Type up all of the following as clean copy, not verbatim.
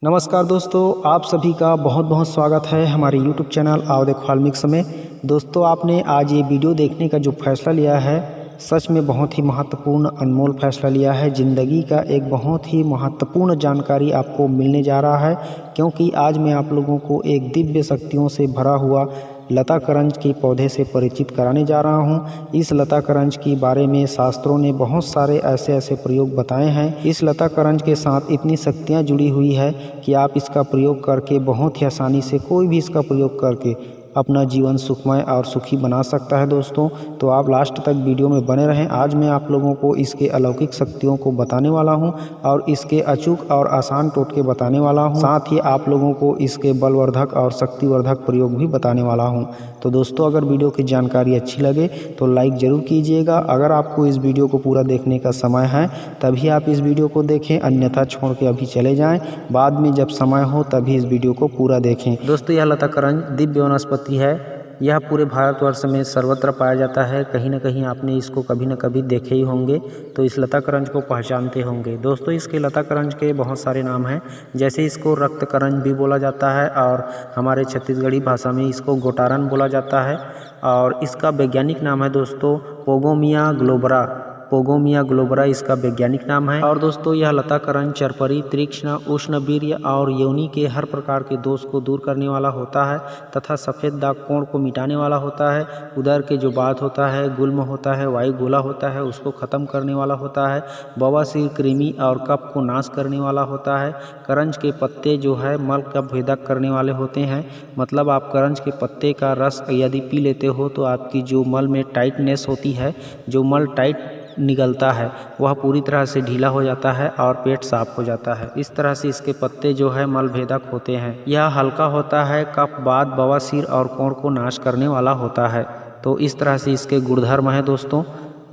नमस्कार दोस्तों, आप सभी का बहुत बहुत स्वागत है हमारे यूट्यूब चैनल आओ देखो वाल्मीकि में। दोस्तों, आपने आज ये वीडियो देखने का जो फैसला लिया है, सच में बहुत ही महत्वपूर्ण अनमोल फैसला लिया है। ज़िंदगी का एक बहुत ही महत्वपूर्ण जानकारी आपको मिलने जा रहा है, क्योंकि आज मैं आप लोगों को एक दिव्य शक्तियों से भरा हुआ लता करंज के पौधे से परिचित कराने जा रहा हूं। इस लता करंज के बारे में शास्त्रों ने बहुत सारे ऐसे ऐसे प्रयोग बताए हैं। इस लता करंज के साथ इतनी शक्तियां जुड़ी हुई है कि आप इसका प्रयोग करके बहुत ही आसानी से कोई भी इसका प्रयोग करके अपना जीवन सुखमय और सुखी बना सकता है। दोस्तों, तो आप लास्ट तक वीडियो में बने रहें। आज मैं आप लोगों को इसके अलौकिक शक्तियों को बताने वाला हूं और इसके अचूक और आसान टोटके बताने वाला हूं। साथ ही आप लोगों को इसके बलवर्धक और शक्तिवर्धक प्रयोग भी बताने वाला हूं। तो दोस्तों, अगर वीडियो की जानकारी अच्छी लगे तो लाइक ज़रूर कीजिएगा। अगर आपको इस वीडियो को पूरा देखने का समय है तभी आप इस वीडियो को देखें, अन्यथा छोड़ के अभी चले जाएं। बाद में जब समय हो तभी इस वीडियो को पूरा देखें। दोस्तों, यह लता करंज दिव्य वनस्पति है। यह पूरे भारतवर्ष में सर्वत्र पाया जाता है। कहीं न कहीं आपने इसको कभी न कभी देखे ही होंगे, तो इस लता करंज को पहचानते होंगे। दोस्तों, इसके लता करंज के बहुत सारे नाम हैं, जैसे इसको रक्त करंज भी बोला जाता है और हमारे छत्तीसगढ़ी भाषा में इसको गोटारन बोला जाता है। और इसका वैज्ञानिक नाम है दोस्तों पोगोमिया ग्लोबरा। पोगोमिया ग्लोबरा इसका वैज्ञानिक नाम है। और दोस्तों, यह लता करंज चरपरी, तीक्ष्ण, उष्ण वीर्य और योनि के हर प्रकार के दोष को दूर करने वाला होता है तथा सफ़ेद दाग कोण को मिटाने वाला होता है। उदर के जो बात होता है, गुल्म होता है, वायु गोला होता है, उसको ख़त्म करने वाला होता है। बवासीर, कृमि और कफ को नाश करने वाला होता है। करंज के पत्ते जो है मल का भेदक करने वाले होते हैं। मतलब आप करंज के पत्ते का रस यदि पी लेते हो तो आपकी जो मल में टाइटनेस होती है, जो मल टाइट निकलता है, वह पूरी तरह से ढीला हो जाता है और पेट साफ हो जाता है। इस तरह से इसके पत्ते जो है मल भेदक होते हैं। यह हल्का होता है, कफ, वात, बवासीर और कोढ़ को नाश करने वाला होता है। तो इस तरह से इसके गुणधर्म है दोस्तों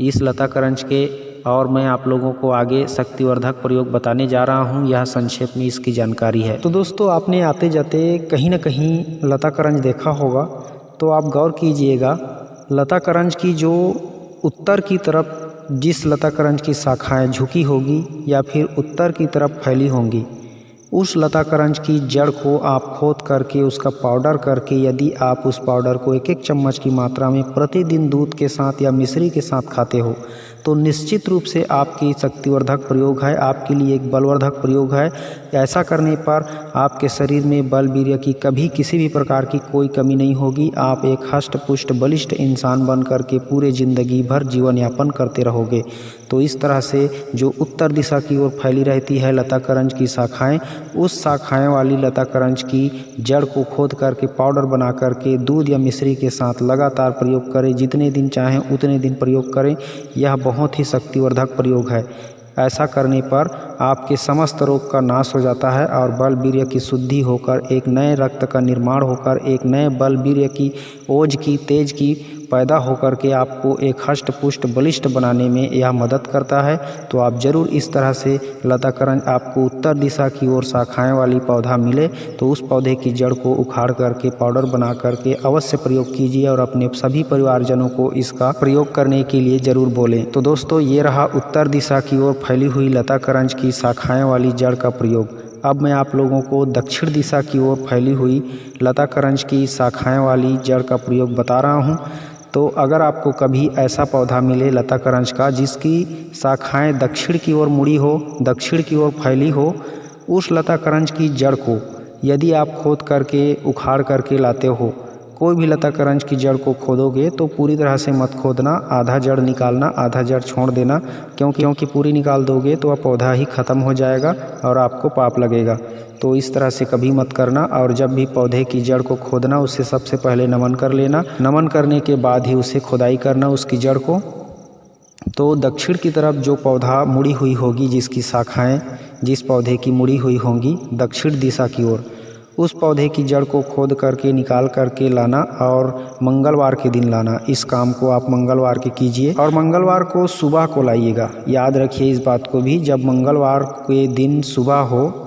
इस लता करंज के। और मैं आप लोगों को आगे शक्तिवर्धक प्रयोग बताने जा रहा हूँ। यह संक्षेप में इसकी जानकारी है। तो दोस्तों, आपने आते जाते कहीं न कहीं लता करंज देखा होगा, तो आप गौर कीजिएगा, लता करंज की जो उत्तर की तरफ जिस लता करंज की शाखाएं झुकी होगी या फिर उत्तर की तरफ फैली होंगी, उस लता करंज की जड़ को आप खोद करके उसका पाउडर करके यदि आप उस पाउडर को एक एक चम्मच की मात्रा में प्रतिदिन दूध के साथ या मिश्री के साथ खाते हो, तो निश्चित रूप से आपकी शक्तिवर्धक प्रयोग है, आपके लिए एक बलवर्धक प्रयोग है। ऐसा करने पर आपके शरीर में बल वीर्य की कभी किसी भी प्रकार की कोई कमी नहीं होगी। आप एक हष्ट पुष्ट बलिष्ठ इंसान बन करके पूरे ज़िंदगी भर जीवन यापन करते रहोगे। तो इस तरह से जो उत्तर दिशा की ओर फैली रहती है लता करंज की शाखाएं, उस शाखाएं वाली लता करंज की जड़ को खोद करके पाउडर बना करके दूध या मिश्री के साथ लगातार प्रयोग करें। जितने दिन चाहें उतने दिन प्रयोग करें। यह बहुत ही शक्तिवर्धक प्रयोग है। ऐसा करने पर आपके समस्त रोग का नाश हो जाता है और बल वीर्य की शुद्धि होकर एक नए रक्त का निर्माण होकर एक नए बल वीर्य की, ओज की, तेज की पैदा होकर के आपको एक हष्ट पुष्ट बलिष्ठ बनाने में यह मदद करता है। तो आप ज़रूर इस तरह से लता करंज आपको उत्तर दिशा की ओर शाखाएं वाली पौधा मिले तो उस पौधे की जड़ को उखाड़ करके पाउडर बना करके अवश्य प्रयोग कीजिए और अपने सभी परिवारजनों को इसका प्रयोग करने के लिए ज़रूर बोलें। तो दोस्तों, ये रहा उत्तर दिशा की ओर फैली हुई लता करंज की शाखाएं वाली जड़ का प्रयोग। अब मैं आप लोगों को दक्षिण दिशा की ओर फैली हुई लता करंज की शाखाएं वाली जड़ का प्रयोग बता रहा हूं। तो अगर आपको कभी ऐसा पौधा मिले लता करंज का जिसकी शाखाएं दक्षिण की ओर मुड़ी हो, दक्षिण की ओर फैली हो, उस लता करंज की जड़ को यदि आप खोद करके उखाड़ करके लाते हो, कोई भी लता करंज की जड़ को खोदोगे तो पूरी तरह से मत खोदना, आधा जड़ निकालना, आधा जड़ छोड़ देना, क्योंकि पूरी निकाल दोगे तो वह पौधा ही ख़त्म हो जाएगा और आपको पाप लगेगा। तो इस तरह से कभी मत करना। और जब भी पौधे की जड़ को खोदना उससे सबसे पहले नमन कर लेना। नमन करने के बाद ही उसे खुदाई करना उसकी जड़ को। तो दक्षिण की तरफ जो पौधा मुड़ी हुई होगी, जिसकी शाखाएं जिस पौधे की मुड़ी हुई होंगी दक्षिण दिशा की ओर, उस पौधे की जड़ को खोद करके निकाल करके लाना और मंगलवार के दिन लाना। इस काम को आप मंगलवार के कीजिए और मंगलवार को सुबह को लाइएगा। याद रखिए इस बात को भी, जब मंगलवार के दिन सुबह हो,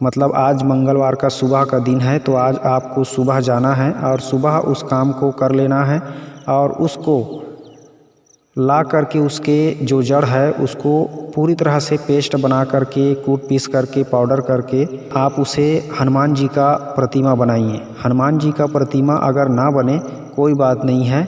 मतलब आज मंगलवार का सुबह का दिन है, तो आज आपको सुबह जाना है और सुबह उस काम को कर लेना है और उसको ला करके उसके जो जड़ है उसको पूरी तरह से पेस्ट बना करके कूट पीस करके पाउडर करके आप उसे हनुमान जी का प्रतिमा बनाइए। हनुमान जी का प्रतिमा अगर ना बने कोई बात नहीं है,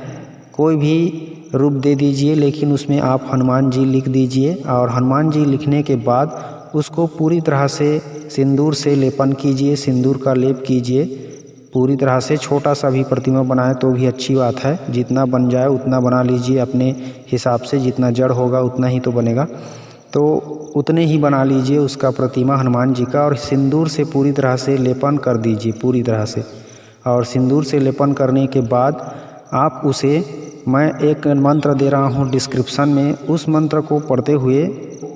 कोई भी रूप दे दीजिए, लेकिन उसमें आप हनुमान जी लिख दीजिए। और हनुमान जी लिखने के बाद उसको पूरी तरह से सिंदूर से लेपन कीजिए, सिंदूर का लेप कीजिए पूरी तरह से। छोटा सा भी प्रतिमा बनाए तो भी अच्छी बात है, जितना बन जाए उतना बना लीजिए अपने हिसाब से, जितना जड़ होगा उतना ही तो बनेगा, तो उतने ही बना लीजिए उसका प्रतिमा हनुमान जी का। और सिंदूर से पूरी तरह से लेपन कर दीजिए पूरी तरह से। और सिंदूर से लेपन करने के बाद आप उसे, मैं एक मंत्र दे रहा हूँ डिस्क्रिप्शन में, उस मंत्र को पढ़ते हुए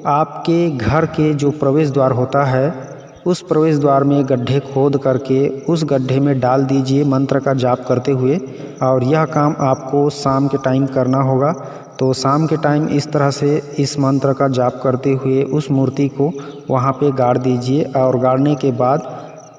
आपके घर के जो प्रवेश द्वार होता है उस प्रवेश द्वार में गड्ढे खोद करके उस गड्ढे में डाल दीजिए मंत्र का जाप करते हुए। और यह काम आपको शाम के टाइम करना होगा। तो शाम के टाइम इस तरह से इस मंत्र का जाप करते हुए उस मूर्ति को वहाँ पे गाड़ दीजिए। और गाड़ने के बाद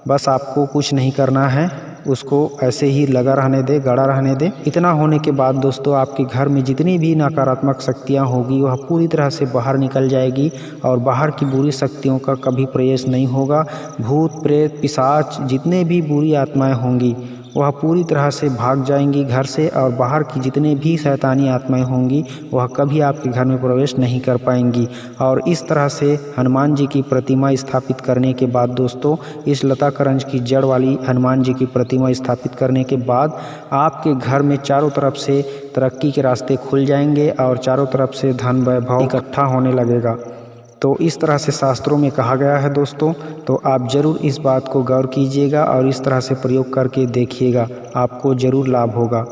बस आपको कुछ नहीं करना है, उसको ऐसे ही लगा रहने दे, गड़ा रहने दे। इतना होने के बाद दोस्तों आपके घर में जितनी भी नकारात्मक शक्तियाँ होगी वह पूरी तरह से बाहर निकल जाएगी और बाहर की बुरी शक्तियों का कभी प्रवेश नहीं होगा। भूत प्रेत पिशाच जितने भी बुरी आत्माएं होंगी वह पूरी तरह से भाग जाएंगी घर से, और बाहर की जितने भी शैतानी आत्माएं होंगी वह कभी आपके घर में प्रवेश नहीं कर पाएंगी। और इस तरह से हनुमान जी की प्रतिमा स्थापित करने के बाद दोस्तों, इस लता करंज की जड़ वाली हनुमान जी की प्रतिमा स्थापित करने के बाद आपके घर में चारों तरफ से तरक्की के रास्ते खुल जाएंगे और चारों तरफ से धन वैभव इकट्ठा होने लगेगा। तो इस तरह से शास्त्रों में कहा गया है दोस्तों। तो आप ज़रूर इस बात को गौर कीजिएगा और इस तरह से प्रयोग करके देखिएगा, आपको ज़रूर लाभ होगा।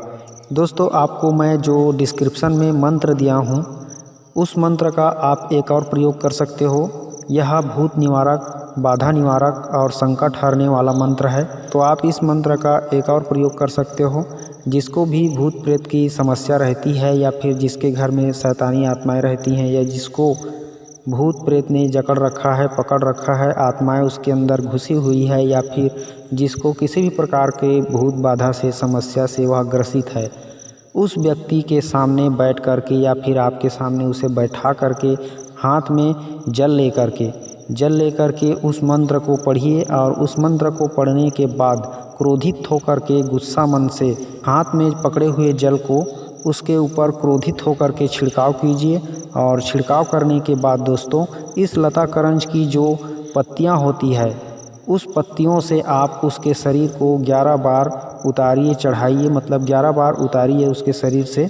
दोस्तों आपको मैं जो डिस्क्रिप्शन में मंत्र दिया हूँ उस मंत्र का आप एक और प्रयोग कर सकते हो। यह भूत निवारक, बाधा निवारक और संकट हरने वाला मंत्र है। तो आप इस मंत्र का एक और प्रयोग कर सकते हो। जिसको भी भूत प्रेत की समस्या रहती है या फिर जिसके घर में शैतानी आत्माएं रहती हैं या जिसको भूत प्रेत ने जकड़ रखा है, पकड़ रखा है, आत्माएं उसके अंदर घुसी हुई है, या फिर जिसको किसी भी प्रकार के भूत बाधा से समस्या से वह ग्रसित है, उस व्यक्ति के सामने बैठ करके या फिर आपके सामने उसे बैठा करके हाथ में जल लेकर के उस मंत्र को पढ़िए। और उस मंत्र को पढ़ने के बाद क्रोधित होकर के गुस्सा मन से हाथ में पकड़े हुए जल को उसके ऊपर क्रोधित होकर के छिड़काव कीजिए। और छिड़काव करने के बाद दोस्तों इस लता करंज की जो पत्तियां होती है उस पत्तियों से आप उसके शरीर को 11 बार उतारिए, चढ़ाइए, मतलब 11 बार उतारिए उसके शरीर से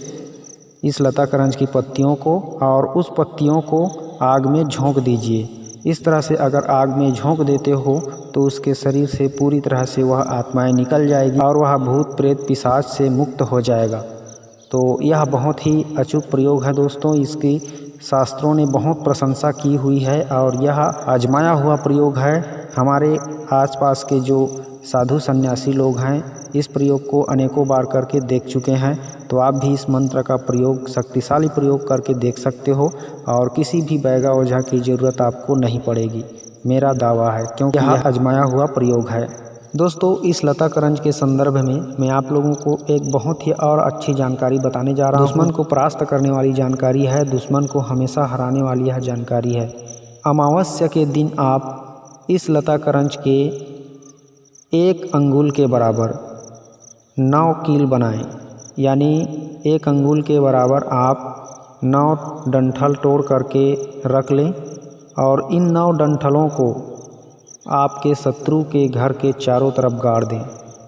इस लता करंज की पत्तियों को, और उस पत्तियों को आग में झोंक दीजिए। इस तरह से अगर आग में झोंक देते हो तो उसके शरीर से पूरी तरह से वह आत्माएं निकल जाएगी और वह भूत प्रेत पिशाच से मुक्त हो जाएगा। तो यह बहुत ही अचूक प्रयोग है दोस्तों, इसकी शास्त्रों ने बहुत प्रशंसा की हुई है और यह आजमाया हुआ प्रयोग है। हमारे आसपास के जो साधु सन्यासी लोग हैं इस प्रयोग को अनेकों बार करके देख चुके हैं। तो आप भी इस मंत्र का प्रयोग, शक्तिशाली प्रयोग करके देख सकते हो और किसी भी बैगा ओझा की ज़रूरत आपको नहीं पड़ेगी, मेरा दावा है, क्योंकि यह आजमाया हुआ प्रयोग है। दोस्तों इस लता करंज के संदर्भ में मैं आप लोगों को एक बहुत ही और अच्छी जानकारी बताने जा रहा हूँ। दुश्मन को परास्त करने वाली जानकारी है, दुश्मन को हमेशा हराने वाली यह जानकारी है। अमावस्या के दिन आप इस लता करंज के 1 अंगुल के बराबर 9 कील बनाएं, यानी 1 अंगुल के बराबर आप 9 डंठल तोड़ करके रख लें और इन 9 डंठलों को आपके शत्रु के घर के चारों तरफ गाड़ दें।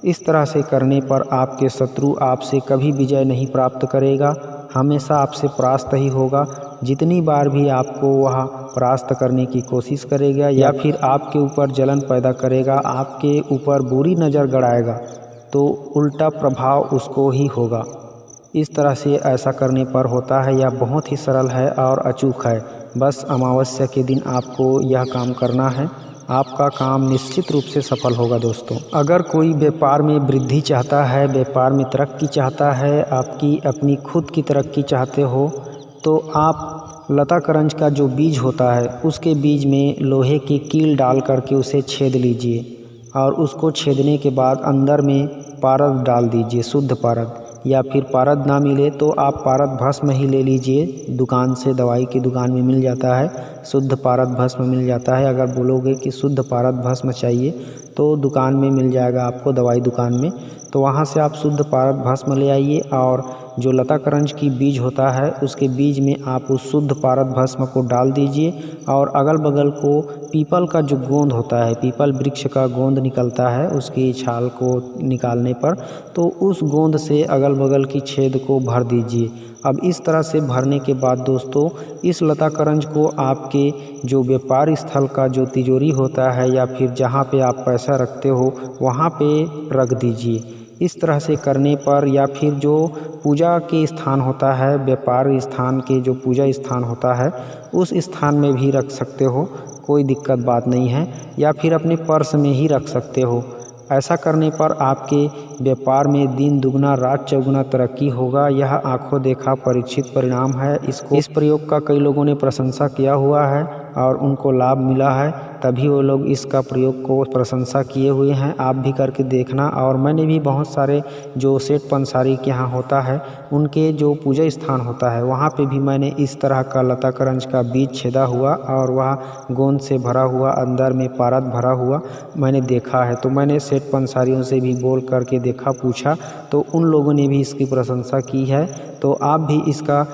इस तरह से करने पर आपके शत्रु आपसे कभी विजय नहीं प्राप्त करेगा, हमेशा आपसे परास्त ही होगा। जितनी बार भी आपको वह परास्त करने की कोशिश करेगा या फिर आपके ऊपर जलन पैदा करेगा, आपके ऊपर बुरी नज़र गड़ाएगा, तो उल्टा प्रभाव उसको ही होगा। इस तरह से ऐसा करने पर होता है। यह बहुत ही सरल है और अचूक है। बस अमावस्या के दिन आपको यह काम करना है, आपका काम निश्चित रूप से सफल होगा। दोस्तों अगर कोई व्यापार में वृद्धि चाहता है, व्यापार में तरक्की चाहता है, आपकी अपनी खुद की तरक्की चाहते हो, तो आप लता करंज का जो बीज होता है उसके बीज में लोहे की कील डाल करके उसे छेद लीजिए और उसको छेदने के बाद अंदर में पारद डाल दीजिए, शुद्ध पारद, या फिर पारद ना मिले तो आप पारद भस्म ही ले लीजिए दुकान से, दवाई की दुकान में मिल जाता है, शुद्ध पारद भस्म मिल जाता है। अगर बोलोगे कि शुद्ध पारद भस्म चाहिए तो दुकान में मिल जाएगा आपको, दवाई दुकान में, तो वहाँ से आप शुद्ध पारद भस्म ले आइए और जो लता करंज की बीज होता है उसके बीज में आप उस शुद्ध पारद भस्म को डाल दीजिए और अगल बगल को पीपल का जो गोंद होता है, पीपल वृक्ष का गोंद निकलता है उसकी छाल को निकालने पर, तो उस गोंद से अगल बगल की छेद को भर दीजिए। अब इस तरह से भरने के बाद दोस्तों इस लता करंज को आपके जो व्यापार स्थल का जो तिजोरी होता है या फिर जहाँ पे आप पैसा रखते हो वहाँ पे रख दीजिए। इस तरह से करने पर, या फिर जो पूजा के स्थान होता है, व्यापार स्थान के जो पूजा स्थान होता है उस स्थान में भी रख सकते हो, कोई दिक्कत बात नहीं है, या फिर अपने पर्स में ही रख सकते हो। ऐसा करने पर आपके व्यापार में दिन दुगना रात चौगुना तरक्की होगा। यह आंखों देखा परीक्षित परिणाम है। इस प्रयोग का कई लोगों ने प्रशंसा किया हुआ है और उनको लाभ मिला है, तभी वो लोग इसका प्रयोग को प्रशंसा किए हुए हैं। आप भी करके देखना। और मैंने भी बहुत सारे जो सेठ पंसारी के यहाँ होता है उनके जो पूजा स्थान होता है वहाँ पे भी मैंने इस तरह का लता करंज का बीज छेदा हुआ और वह गोंद से भरा हुआ, अंदर में पारद भरा हुआ मैंने देखा है। तो मैंने सेठ पंसारियों से भी बोल करके देखा, पूछा, तो उन लोगों ने भी इसकी प्रशंसा की है। तो आप भी इसका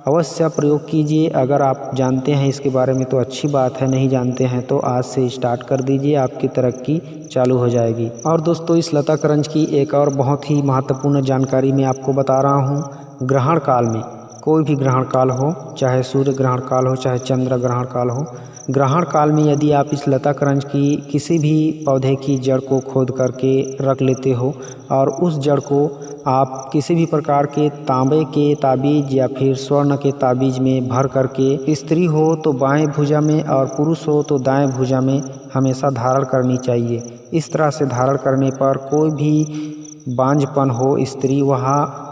अवश्य प्रयोग कीजिए। अगर आप जानते हैं इसके बारे में तो अच्छी बात है, नहीं जानते हैं तो आज से स्टार्ट कर दीजिए, आपकी तरक्की चालू हो जाएगी। और दोस्तों इस लता करंज की एक और बहुत ही महत्वपूर्ण जानकारी मैं आपको बता रहा हूँ। ग्रहण काल में, कोई भी ग्रहण काल हो, चाहे सूर्य ग्रहण काल हो चाहे चंद्र ग्रहण काल हो, ग्रहण काल में यदि आप इस लता करंज की किसी भी पौधे की जड़ को खोद करके रख लेते हो और उस जड़ को आप किसी भी प्रकार के तांबे के ताबीज या फिर स्वर्ण के ताबीज में भर करके, स्त्री हो तो बाएं भुजा में और पुरुष हो तो दाएं भुजा में हमेशा धारण करनी चाहिए। इस तरह से धारण करने पर कोई भी बांझपन हो स्त्री वह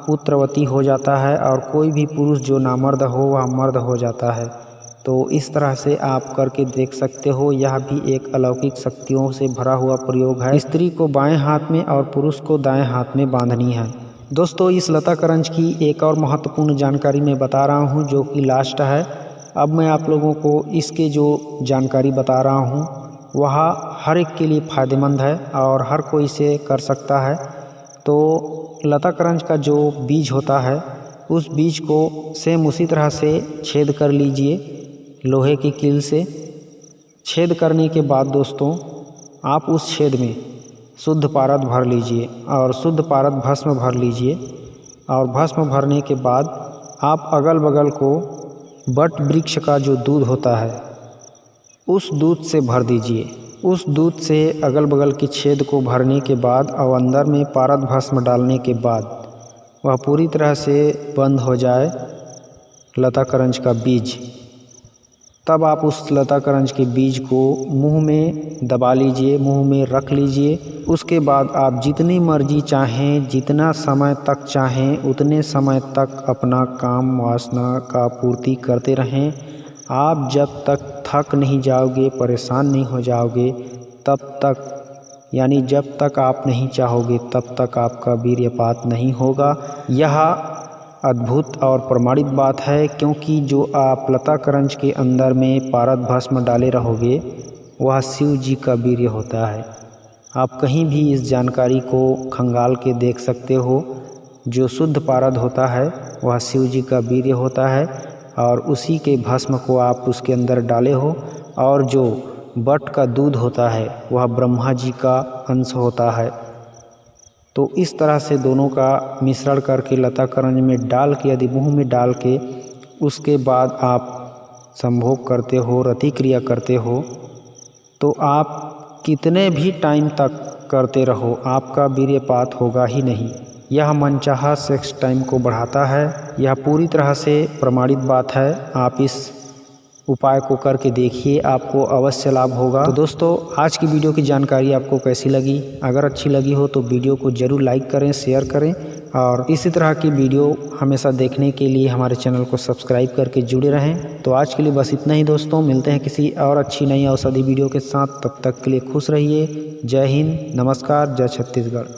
पुत्रवती हो जाता है और कोई भी पुरुष जो नामर्द हो वह मर्द हो जाता है। तो इस तरह से आप करके देख सकते हो। यह भी एक अलौकिक शक्तियों से भरा हुआ प्रयोग है। स्त्री को बाएं हाथ में और पुरुष को दाएं हाथ में बांधनी है। दोस्तों इस लता करंज की एक और महत्वपूर्ण जानकारी मैं बता रहा हूं जो कि लास्ट है। अब मैं आप लोगों को इसके जो जानकारी बता रहा हूं वह हर एक के लिए फ़ायदेमंद है और हर कोई इसे कर सकता है। तो लता करंज का जो बीज होता है उस बीज को सेम उसी तरह से छेद कर लीजिए लोहे की कील से। छेद करने के बाद दोस्तों आप उस छेद में शुद्ध पारद भर लीजिए और शुद्ध पारद भस्म भर लीजिए। और भस्म भरने के बाद आप अगल बगल को बट वृक्ष का जो दूध होता है उस दूध से भर दीजिए। उस दूध से अगल बगल की छेद को भरने के बाद और अंदर में पारद भस्म डालने के बाद वह पूरी तरह से बंद हो जाए लता करंज का बीज, तब आप उस लता करंज के बीज को मुंह में दबा लीजिए, मुंह में रख लीजिए। उसके बाद आप जितनी मर्जी चाहें, जितना समय तक चाहें उतने समय तक अपना काम वासना का पूर्ति करते रहें। आप जब तक थक नहीं जाओगे, परेशान नहीं हो जाओगे, तब तक, यानी जब तक आप नहीं चाहोगे तब तक आपका वीर्यपात नहीं होगा। यह अद्भुत और प्रमाणित बात है, क्योंकि जो आप लता करंज के अंदर में पारद भस्म डाले रहोगे वह शिव जी का वीर्य होता है। आप कहीं भी इस जानकारी को खंगाल के देख सकते हो। जो शुद्ध पारद होता है वह शिव जी का वीर्य होता है और उसी के भस्म को आप उसके अंदर डाले हो। और जो बट का दूध होता है वह ब्रह्मा जी का अंश होता है। तो इस तरह से दोनों का मिश्रण करके लता करंज में डाल के, यदि मुंह में डाल के उसके बाद आप संभोग करते हो, रति क्रिया करते हो, तो आप कितने भी टाइम तक करते रहो आपका वीर्यपात होगा ही नहीं। यह मनचाहा सेक्स टाइम को बढ़ाता है। यह पूरी तरह से प्रमाणित बात है। आप इस उपाय को करके देखिए, आपको अवश्य लाभ होगा। तो दोस्तों आज की वीडियो की जानकारी आपको कैसी लगी? अगर अच्छी लगी हो तो वीडियो को ज़रूर लाइक करें, शेयर करें और इसी तरह की वीडियो हमेशा देखने के लिए हमारे चैनल को सब्सक्राइब करके जुड़े रहें। तो आज के लिए बस इतना ही दोस्तों, मिलते हैं किसी और अच्छी नई औषधि वीडियो के साथ। तब तक के लिए खुश रहिए। जय हिंद, नमस्कार, जय छत्तीसगढ़।